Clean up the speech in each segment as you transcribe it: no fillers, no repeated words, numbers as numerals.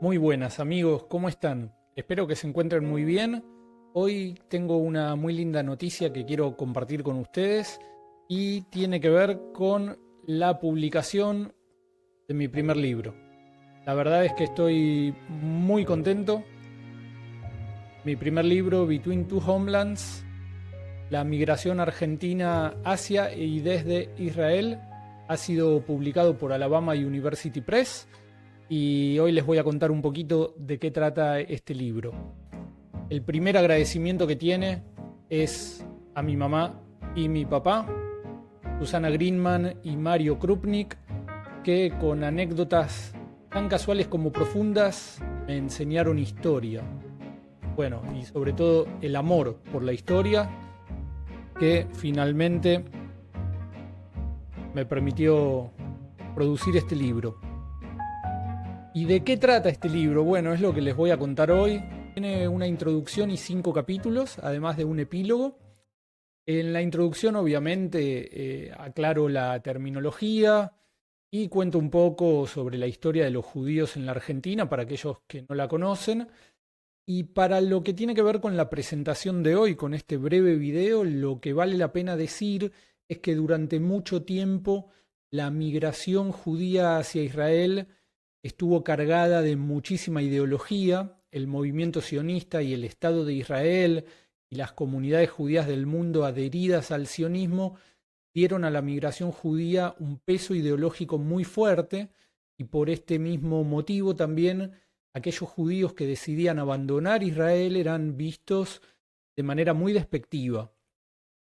Muy buenas amigos, ¿cómo están? Espero que se encuentren muy bien. Hoy tengo una muy linda noticia que quiero compartir con ustedes y tiene que ver con la publicación de mi primer libro. La verdad es que estoy muy contento. Mi primer libro, Between Two Homelands, la migración argentina hacia y desde Israel, ha sido publicado por Alabama University Press. Y hoy les voy a contar un poquito de qué trata este libro. El primer agradecimiento que tiene es a mi mamá y mi papá, Susana Greenman y Mario Krupnik, que con anécdotas tan casuales como profundas me enseñaron historia. Bueno, y sobre todo el amor por la historia que finalmente me permitió producir este libro. ¿Y de qué trata este libro? Bueno, es lo que les voy a contar hoy. Tiene una introducción y 5 capítulos, además de un epílogo. En la introducción, obviamente, aclaro la terminología y cuento un poco sobre la historia de los judíos en la Argentina, para aquellos que no la conocen. Y para lo que tiene que ver con la presentación de hoy, con este breve video, lo que vale la pena decir es que durante mucho tiempo la migración judía hacia Israel estuvo cargada de muchísima ideología. El movimiento sionista y el Estado de Israel y las comunidades judías del mundo adheridas al sionismo dieron a la migración judía un peso ideológico muy fuerte, y por este mismo motivo también aquellos judíos que decidían abandonar Israel eran vistos de manera muy despectiva.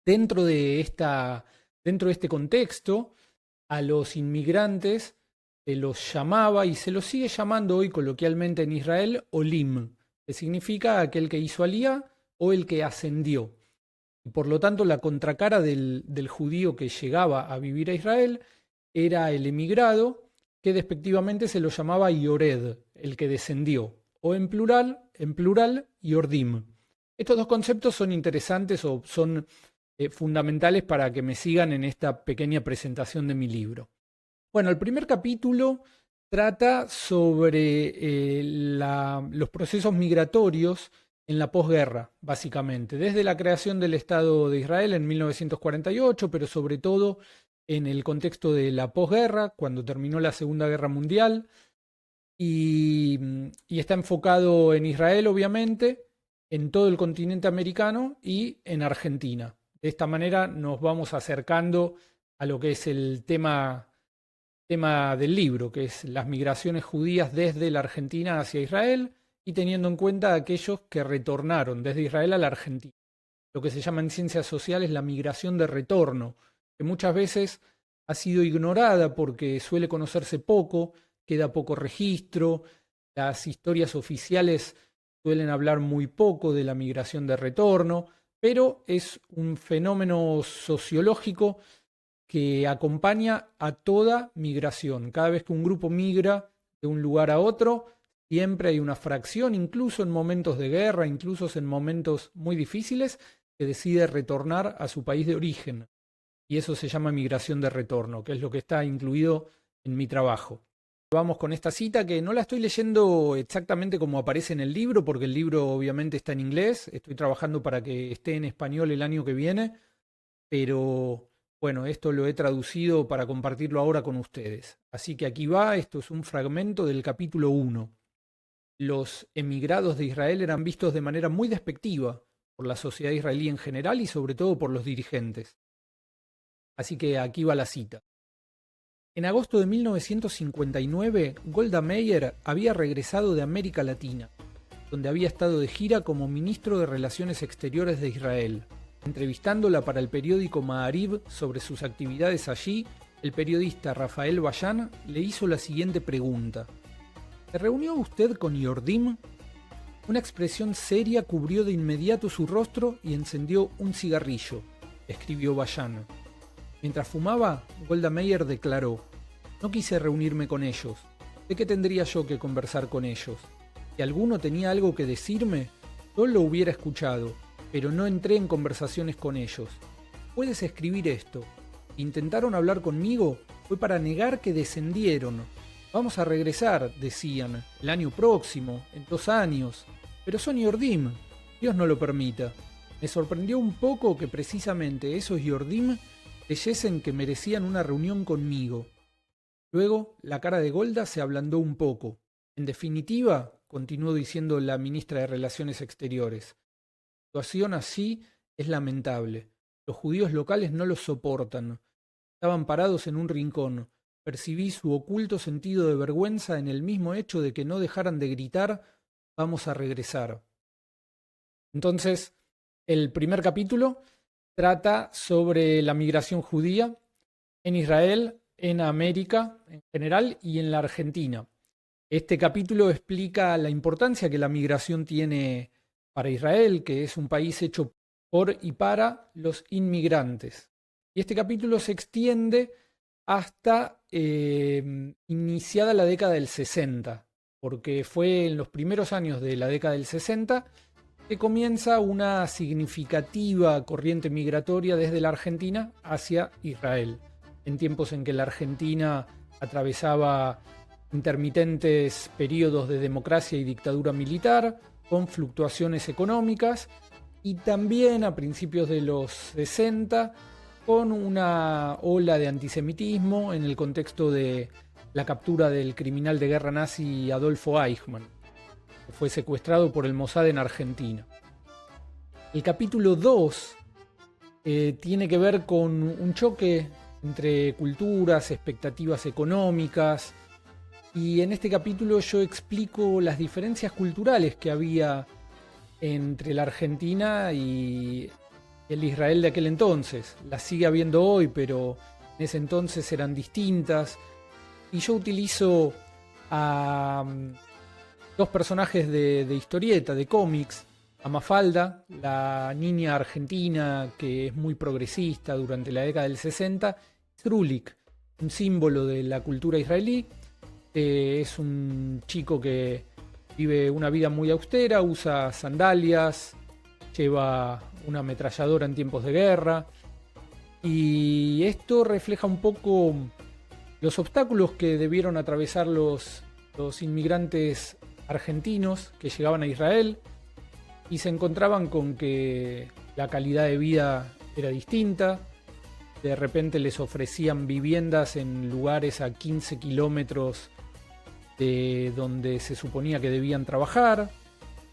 Dentro de este contexto, a los inmigrantes se los llamaba y se los sigue llamando hoy coloquialmente en Israel Olim, que significa aquel que hizo aliyá o el que ascendió. Y por lo tanto, la contracara del judío que llegaba a vivir a Israel era el emigrado, que despectivamente se lo llamaba Yored, el que descendió, o en plural Yordim. Estos dos conceptos son interesantes o son fundamentales para que me sigan en esta pequeña presentación de mi libro. Bueno, el primer capítulo trata sobre los procesos migratorios en la posguerra, básicamente, desde la creación del Estado de Israel en 1948, pero sobre todo en el contexto de la posguerra, cuando terminó la Segunda Guerra Mundial, y está enfocado en Israel, obviamente, en todo el continente americano y en Argentina. De esta manera nos vamos acercando a lo que es el tema del libro, que es las migraciones judías desde la Argentina hacia Israel, y teniendo en cuenta a aquellos que retornaron desde Israel a la Argentina. Lo que se llama en ciencias sociales la migración de retorno, que muchas veces ha sido ignorada porque suele conocerse poco, queda poco registro, las historias oficiales suelen hablar muy poco de la migración de retorno, pero es un fenómeno sociológico que acompaña a toda migración. Cada vez que un grupo migra de un lugar a otro, siempre hay una fracción, incluso en momentos de guerra, incluso en momentos muy difíciles, que decide retornar a su país de origen. Y eso se llama migración de retorno, que es lo que está incluido en mi trabajo. Vamos con esta cita, que no la estoy leyendo exactamente como aparece en el libro, porque el libro obviamente está en inglés. Estoy trabajando para que esté en español el año que viene, pero bueno, esto lo he traducido para compartirlo ahora con ustedes. Así que aquí va, esto es un fragmento del capítulo 1. Los emigrados de Israel eran vistos de manera muy despectiva por la sociedad israelí en general y sobre todo por los dirigentes. Así que aquí va la cita. En agosto de 1959, Golda Meir había regresado de América Latina, donde había estado de gira como ministro de Relaciones Exteriores de Israel. Entrevistándola para el periódico Maariv sobre sus actividades allí, el periodista Rafael Bayán le hizo la siguiente pregunta. ¿Se reunió usted con Yordim? Una expresión seria cubrió de inmediato su rostro y encendió un cigarrillo, escribió Bayán. Mientras fumaba, Golda Meir declaró: no quise reunirme con ellos. ¿De qué tendría yo que conversar con ellos? Si alguno tenía algo que decirme, yo lo hubiera escuchado, pero no entré en conversaciones con ellos. Puedes escribir esto. Si intentaron hablar conmigo, fue para negar que descendieron. Vamos a regresar, decían, el año próximo, en 2 años. Pero son Yordim, Dios no lo permita. Me sorprendió un poco que precisamente esos Yordim creyesen que merecían una reunión conmigo. Luego, la cara de Golda se ablandó un poco. En definitiva, continuó diciendo la ministra de Relaciones Exteriores, la situación así es lamentable. Los judíos locales no los soportan. Estaban parados en un rincón. Percibí su oculto sentido de vergüenza en el mismo hecho de que no dejaran de gritar «Vamos a regresar». Entonces, el primer capítulo trata sobre la migración judía en Israel, en América en general y en la Argentina. Este capítulo explica la importancia que la migración tiene para Israel, que es un país hecho por y para los inmigrantes. Y este capítulo se extiende hasta iniciada la década del 60, porque fue en los primeros años de la década del 60 que comienza una significativa corriente migratoria desde la Argentina hacia Israel, en tiempos en que la Argentina atravesaba intermitentes periodos de democracia y dictadura militar, con fluctuaciones económicas, y también a principios de los 60 con una ola de antisemitismo en el contexto de la captura del criminal de guerra nazi Adolfo Eichmann, que fue secuestrado por el Mossad en Argentina. El capítulo 2 tiene que ver con un choque entre culturas, expectativas económicas, y en este capítulo yo explico las diferencias culturales que había entre la Argentina y el Israel de aquel entonces. Las sigue habiendo hoy, pero en ese entonces eran distintas. Y yo utilizo a dos personajes de historieta, de cómics. A Mafalda, la niña argentina que es muy progresista durante la década del 60. Strulik, un símbolo de la cultura israelí. Es un chico que vive una vida muy austera, usa sandalias, lleva una ametralladora en tiempos de guerra. Y esto refleja un poco los obstáculos que debieron atravesar los inmigrantes argentinos que llegaban a Israel y se encontraban con que la calidad de vida era distinta. De repente les ofrecían viviendas en lugares a 15 kilómetros de donde se suponía que debían trabajar,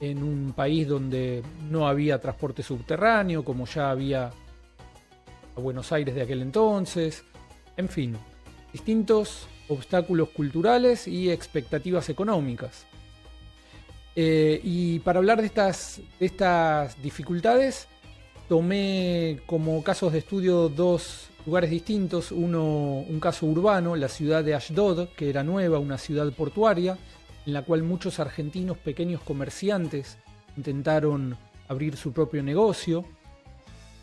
en un país donde no había transporte subterráneo, como ya había a Buenos Aires de aquel entonces. En fin, distintos obstáculos culturales y expectativas económicas. Y para hablar de estas dificultades, tomé como casos de estudio dos lugares distintos. Un caso urbano, la ciudad de Ashdod, que era nueva, una ciudad portuaria, en la cual muchos argentinos pequeños comerciantes intentaron abrir su propio negocio.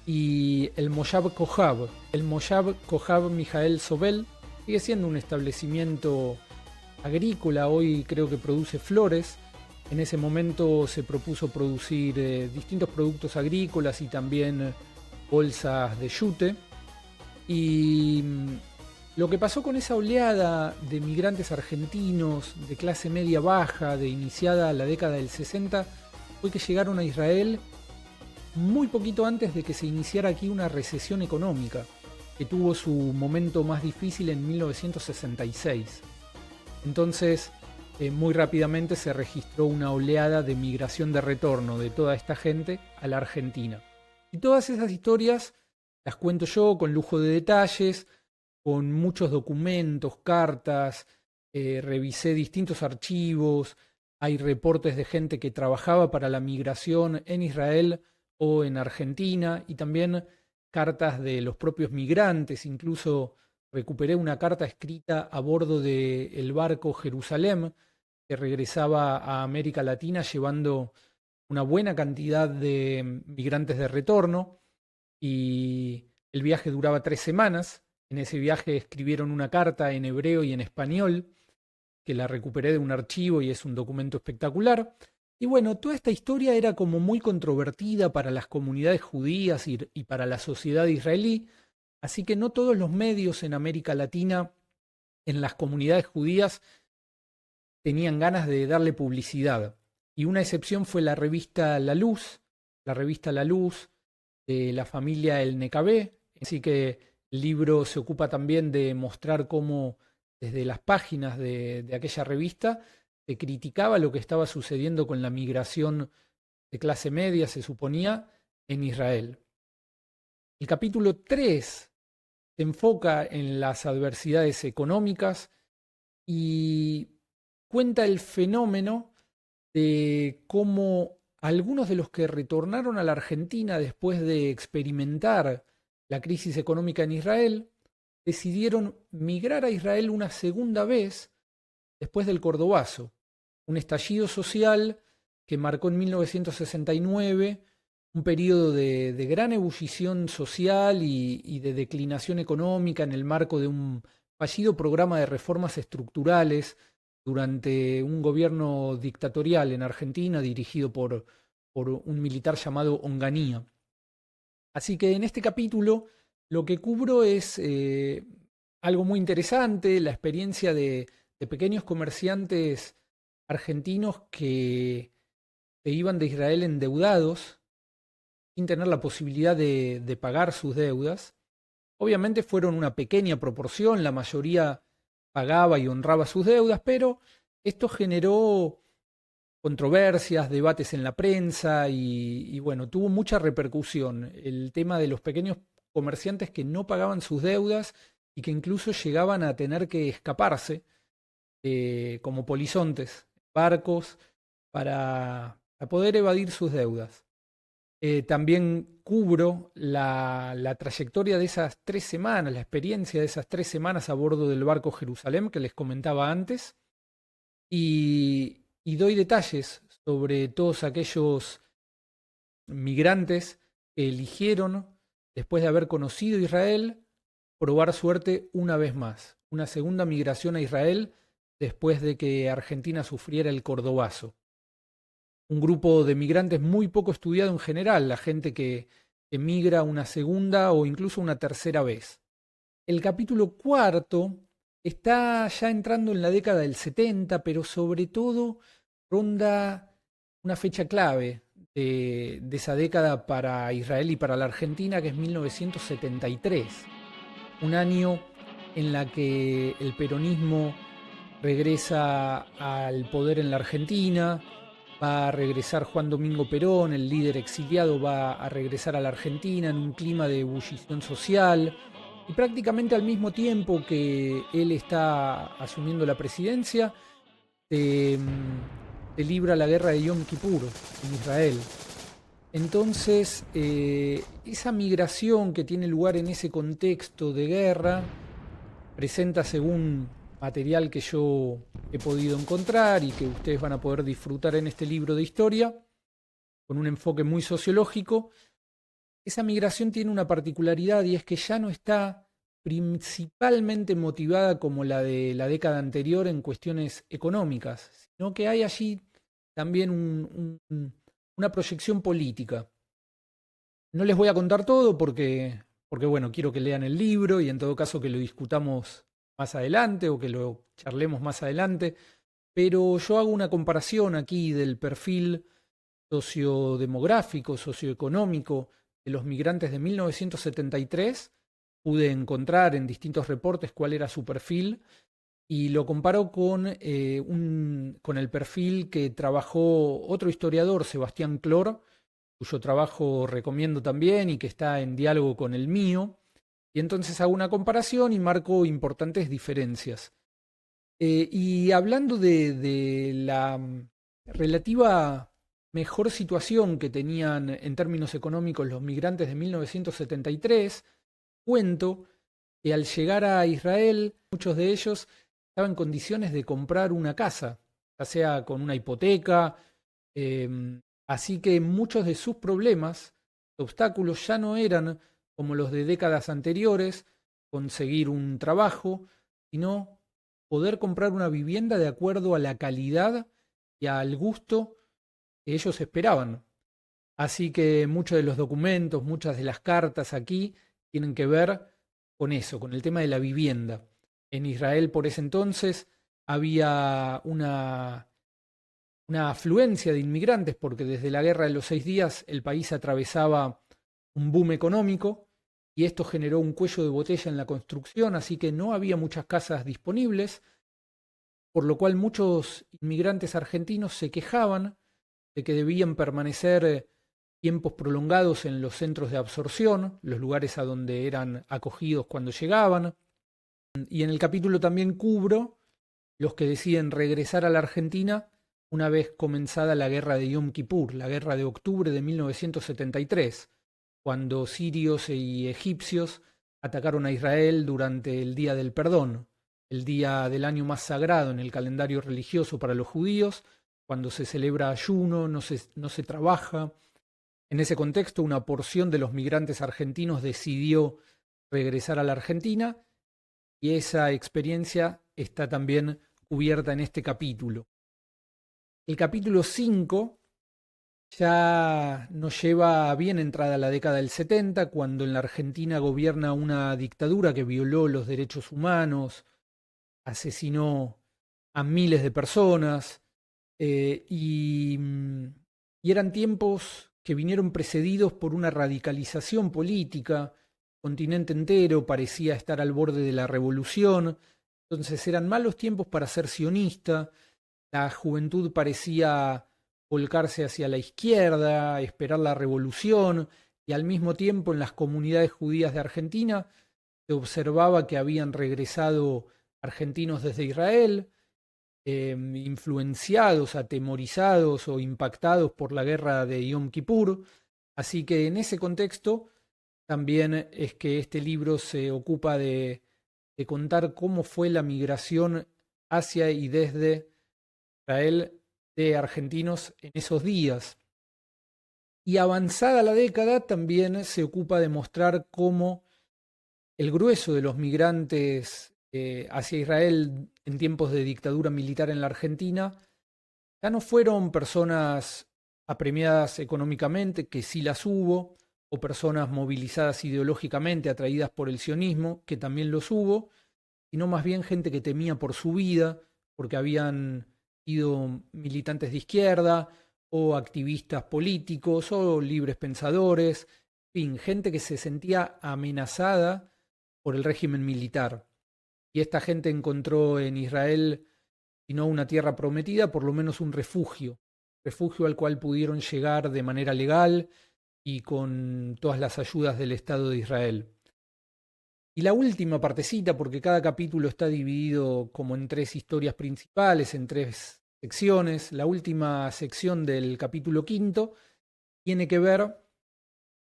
Y el Moshab Kohab. El Moshab Kohab Mijael Sobel sigue siendo un establecimiento agrícola, hoy creo que produce flores. En ese momento se propuso producir distintos productos agrícolas y también bolsas de yute. Y lo que pasó con esa oleada de migrantes argentinos de clase media baja, de iniciada la década del 60, fue que llegaron a Israel muy poquito antes de que se iniciara aquí una recesión económica, que tuvo su momento más difícil en 1966. Entonces, muy rápidamente se registró una oleada de migración de retorno de toda esta gente a la Argentina. Y todas esas historias las cuento yo con lujo de detalles, con muchos documentos, cartas, revisé distintos archivos, hay reportes de gente que trabajaba para la migración en Israel o en Argentina, y también cartas de los propios migrantes. Incluso recuperé una carta escrita a bordo del barco Jerusalén, que regresaba a América Latina llevando una buena cantidad de migrantes de retorno, y el viaje duraba 3 semanas. En ese viaje escribieron una carta en hebreo y en español, que la recuperé de un archivo y es un documento espectacular. Y bueno, toda esta historia era como muy controvertida para las comunidades judías y para la sociedad israelí, así que no todos los medios en América Latina, en las comunidades judías, tenían ganas de darle publicidad. Y una excepción fue la revista La Luz de la familia El Necabé. Así que el libro se ocupa también de mostrar cómo desde las páginas de aquella revista se criticaba lo que estaba sucediendo con la migración de clase media, se suponía, en Israel. El capítulo 3 se enfoca en las adversidades económicas y cuenta el fenómeno de cómo algunos de los que retornaron a la Argentina después de experimentar la crisis económica en Israel decidieron migrar a Israel una segunda vez después del Cordobazo, un estallido social que marcó en 1969 un periodo de gran ebullición social y de declinación económica en el marco de un fallido programa de reformas estructurales durante un gobierno dictatorial en Argentina dirigido por un militar llamado Onganía. Así que en este capítulo lo que cubro es algo muy interesante, la experiencia de pequeños comerciantes argentinos que se iban de Israel endeudados sin tener la posibilidad de pagar sus deudas. Obviamente fueron una pequeña proporción, la mayoría pagaba y honraba sus deudas, pero esto generó controversias, debates en la prensa y bueno, tuvo mucha repercusión el tema de los pequeños comerciantes que no pagaban sus deudas y que incluso llegaban a tener que escaparse como polizontes, barcos, para poder evadir sus deudas. También cubro la trayectoria de esas 3 semanas, la experiencia de esas 3 semanas a bordo del barco Jerusalén que les comentaba antes, y doy detalles sobre todos aquellos migrantes que eligieron, después de haber conocido Israel, probar suerte una vez más, una segunda migración a Israel después de que Argentina sufriera el Cordobazo. Un grupo de migrantes muy poco estudiado en general, la gente que emigra una segunda o incluso una tercera vez. El capítulo 4 está ya entrando en la década del 70, pero sobre todo ronda una fecha clave de esa década para Israel y para la Argentina, que es 1973, un año en la que el peronismo regresa al poder en la Argentina. Va a regresar Juan Domingo Perón, el líder exiliado, va a regresar a la Argentina en un clima de ebullición social. Y prácticamente al mismo tiempo que él está asumiendo la presidencia, se libra la guerra de Yom Kippur en Israel. Entonces, esa migración que tiene lugar en ese contexto de guerra presenta, según material que yo he podido encontrar y que ustedes van a poder disfrutar en este libro de historia, con un enfoque muy sociológico, esa migración tiene una particularidad y es que ya no está principalmente motivada como la de la década anterior en cuestiones económicas, sino que hay allí también una proyección política. No les voy a contar todo porque bueno, quiero que lean el libro y en todo caso que lo discutamos más adelante o que lo charlemos más adelante, pero yo hago una comparación aquí del perfil sociodemográfico, socioeconómico de los migrantes de 1973. Pude encontrar en distintos reportes cuál era su perfil y lo comparo con el perfil que trabajó otro historiador, Sebastián Clor, cuyo trabajo recomiendo también y que está en diálogo con el mío. Y entonces hago una comparación y marco importantes diferencias. Y hablando de la relativa mejor situación que tenían en términos económicos los migrantes de 1973, cuento que al llegar a Israel, muchos de ellos estaban en condiciones de comprar una casa, ya sea con una hipoteca, así que muchos de sus problemas, obstáculos, ya no eran como los de décadas anteriores, conseguir un trabajo, sino poder comprar una vivienda de acuerdo a la calidad y al gusto que ellos esperaban. Así que muchos de los documentos, muchas de las cartas aquí tienen que ver con eso, con el tema de la vivienda. En Israel por ese entonces había una afluencia de inmigrantes porque desde la Guerra de los 6 días el país atravesaba un boom económico y esto generó un cuello de botella en la construcción, así que no había muchas casas disponibles, por lo cual muchos inmigrantes argentinos se quejaban de que debían permanecer tiempos prolongados en los centros de absorción, los lugares a donde eran acogidos cuando llegaban. Y en el capítulo también cubro los que deciden regresar a la Argentina una vez comenzada la guerra de Yom Kippur, la guerra de octubre de 1973, cuando sirios y egipcios atacaron a Israel durante el Día del Perdón, el día del año más sagrado en el calendario religioso para los judíos, cuando se celebra ayuno, no se trabaja. En ese contexto, una porción de los migrantes argentinos decidió regresar a la Argentina y esa experiencia está también cubierta en este capítulo. El capítulo 5 ya nos lleva bien entrada la década del 70, cuando en la Argentina gobierna una dictadura que violó los derechos humanos, asesinó a miles de personas, y eran tiempos que vinieron precedidos por una radicalización política. El continente entero parecía estar al borde de la revolución, entonces eran malos tiempos para ser sionista. La juventud parecía volcarse hacia la izquierda, esperar la revolución, y al mismo tiempo en las comunidades judías de Argentina se observaba que habían regresado argentinos desde Israel, influenciados, atemorizados o impactados por la guerra de Yom Kippur. Así que en ese contexto también es que este libro se ocupa de contar cómo fue la migración hacia y desde Israel de argentinos en esos días. Y avanzada la década también se ocupa de mostrar cómo el grueso de los migrantes hacia Israel en tiempos de dictadura militar en la Argentina ya no fueron personas apremiadas económicamente, que sí las hubo, o personas movilizadas ideológicamente, atraídas por el sionismo, que también los hubo, sino más bien gente que temía por su vida, porque habían sido militantes de izquierda, o activistas políticos, o libres pensadores, en fin, gente que se sentía amenazada por el régimen militar. Y esta gente encontró en Israel, si no una tierra prometida, por lo menos un refugio, refugio al cual pudieron llegar de manera legal y con todas las ayudas del Estado de Israel. Y la última partecita, porque cada capítulo está dividido como en 3 historias principales, en 3 secciones, la última sección del capítulo 5 tiene que ver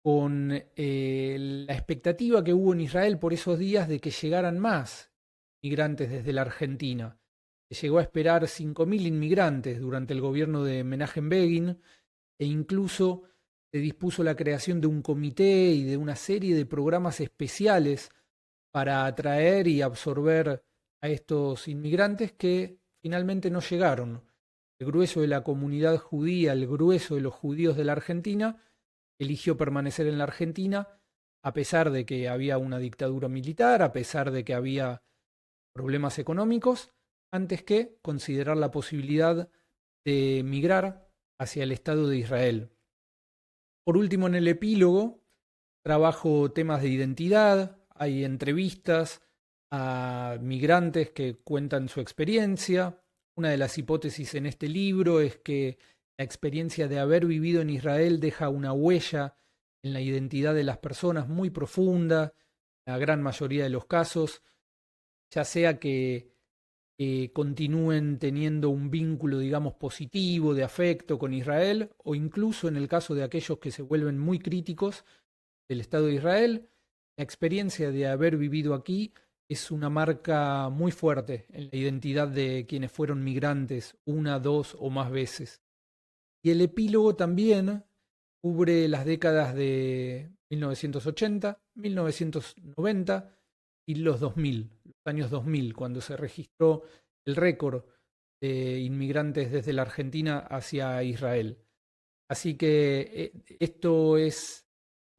con la expectativa que hubo en Israel por esos días de que llegaran más migrantes desde la Argentina. Se llegó a esperar 5.000 inmigrantes durante el gobierno de Menachem Begin, e incluso se dispuso la creación de un comité y de una serie de programas especiales para atraer y absorber a estos inmigrantes que finalmente no llegaron. El grueso de la comunidad judía, el grueso de los judíos de la Argentina, eligió permanecer en la Argentina a pesar de que había una dictadura militar, a pesar de que había problemas económicos, antes que considerar la posibilidad de migrar hacia el Estado de Israel. Por último, en el epílogo, trabajo temas de identidad, hay entrevistas a migrantes que cuentan su experiencia. Una de las hipótesis en este libro es que la experiencia de haber vivido en Israel deja una huella en la identidad de las personas muy profunda, la gran mayoría de los casos, ya sea que continúen teniendo un vínculo, digamos, positivo, de afecto con Israel, o incluso en el caso de aquellos que se vuelven muy críticos del Estado de Israel, la experiencia de haber vivido aquí es una marca muy fuerte en la identidad de quienes fueron migrantes una, dos o más veces. Y el epílogo también cubre las décadas de 1980, 1990 y los 2000, los años 2000, cuando se registró el récord de inmigrantes desde la Argentina hacia Israel. Así que esto es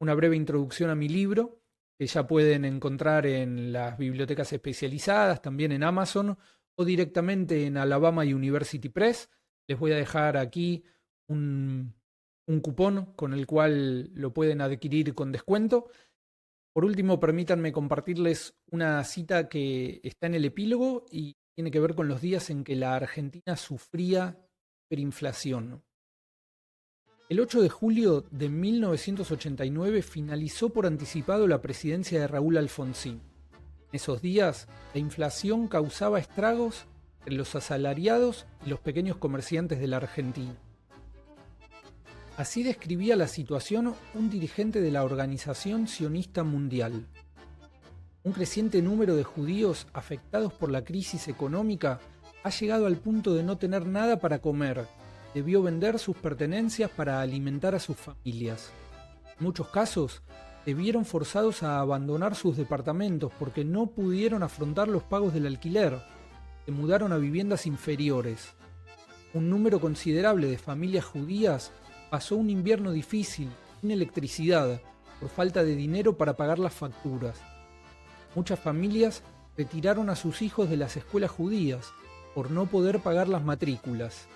una breve introducción a mi libro, que ya pueden encontrar en las bibliotecas especializadas, también en Amazon, o directamente en Alabama University Press. Les voy a dejar aquí un cupón con el cual lo pueden adquirir con descuento. Por último, permítanme compartirles una cita que está en el epílogo y tiene que ver con los días en que la Argentina sufría hiperinflación. El 8 de julio de 1989 finalizó por anticipado la presidencia de Raúl Alfonsín. En esos días, la inflación causaba estragos entre los asalariados y los pequeños comerciantes de la Argentina. Así describía la situación un dirigente de la Organización Sionista Mundial. Un creciente número de judíos afectados por la crisis económica ha llegado al punto de no tener nada para comer. Debió vender sus pertenencias para alimentar a sus familias. En muchos casos, se vieron forzados a abandonar sus departamentos porque no pudieron afrontar los pagos del alquiler. Se mudaron a viviendas inferiores. Un número considerable de familias judías pasó un invierno difícil, sin electricidad, por falta de dinero para pagar las facturas. Muchas familias retiraron a sus hijos de las escuelas judías por no poder pagar las matrículas.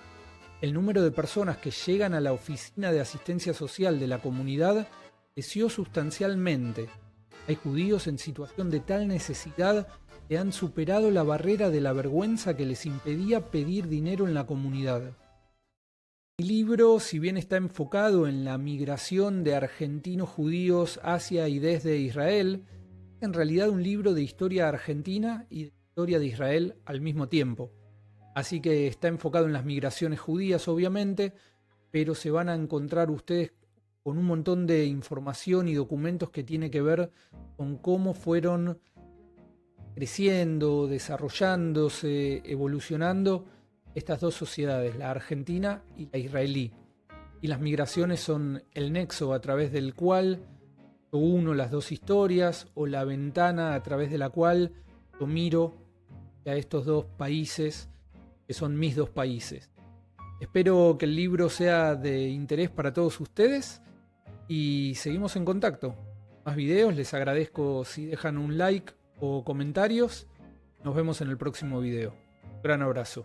El número de personas que llegan a la oficina de asistencia social de la comunidad creció sustancialmente. Hay judíos en situación de tal necesidad que han superado la barrera de la vergüenza que les impedía pedir dinero en la comunidad. Mi libro, si bien está enfocado en la migración de argentinos judíos hacia y desde Israel, es en realidad un libro de historia argentina y de historia de Israel al mismo tiempo. Así que está enfocado en las migraciones judías, obviamente, pero se van a encontrar ustedes con un montón de información y documentos que tiene que ver con cómo fueron creciendo, desarrollándose, evolucionando estas dos sociedades, la argentina y la israelí. Y las migraciones son el nexo a través del cual yo uno las dos historias, o la ventana a través de la cual yo miro a estos dos países que son mis dos países. Espero que el libro sea de interés para todos ustedes y seguimos en contacto. Más videos, les agradezco si dejan un like o comentarios. Nos vemos en el próximo video. Un gran abrazo.